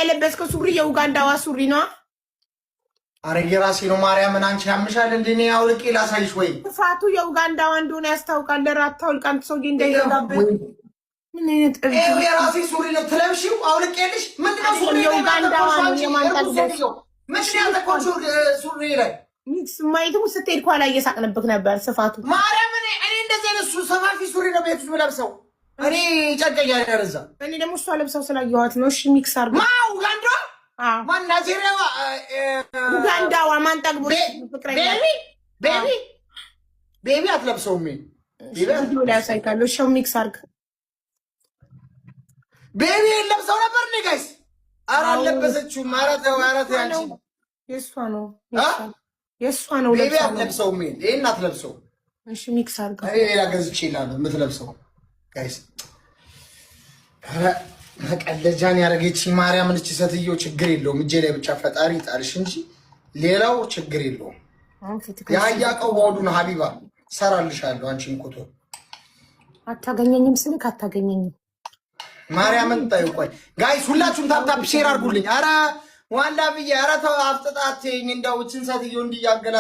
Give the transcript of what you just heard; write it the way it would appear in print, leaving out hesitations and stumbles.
የለበስከው ሱሪ የኡጋንዳዋ ሱሪ ነው። አረ የራሴ ነው። ማርያምን አንቺ ያምሻል እንዴ? ነው አውልቄ ላሳይሽ ወይ? ፋቱ የኡጋንዳዋ እንደሆነ ያስታውቃል። ለራታው ልቃንት ሰው እንዳይገባበት ምን አይነት የራሴ ሱሪ ነው። ትለብሺው አውልቄልሽ ምንድነው? ሱሪ የኡጋንዳዋ ነው። የማንጣት ሱሪ ላይ ሚክስ ማይተው ስትሄድ ኋላ እየሳቅንብክ ነበር። ስፋቱ ማርያምን እኔ እንደዚህ አይነት ሰፋፊ ሱሪ ነው ቤት ውስጥ ለብሰው እኔ ጨቀያለሁ ያረዛ እኔ ደግሞ እሷ ለብሰው ስላየኋት ነው። እሺ ሚክስ አርጋ ኡጋንዳ ማን ናይጄሪያዋ ኡጋንዳዋ ማን ጠግቦ ፍቅረኛ ቤቢ አትለብሰውም። ቪዲዮ ላይ ያሳይካለሁ። ሾው ሚክስ አርጋ ቤቢ ለብሰው ነበር እንዴ ጋይስ? ኧረ አለበሰችው። ማራተ ያንቺ የሷ ነው የሷ ነው። ቤቢ አትለብሰውም። ይሄን አትለብሰው። እሺ ሚክስ አርጋ ሌላ ገዝቼ ይላል የምትለብሰው ጋይስ። ኧረ መቀለጃን ያደረገች ማርያምን እቺ ሴትዮ ችግር የለውም። እጄ ላይ ብቻ ፈጣሪ ጣልሽ እንጂ ሌላው ችግር የለውም። ያያቀው ወዱ ነው ሀቢባ ሰራልሻለሁ። አንቺን ቁጡ አታገኘኝም ስልክ አታገኘኝም። ማርያምን ታዩ። ቆይ ጋይስ ሁላችሁም ታፕታፕ ሼር አድርጉልኝ። ኧረ ዋላ ብዬ ኧረ ተው አፍጥጣትኝ እንደው እቺን ሴትዮ እንዲያገላ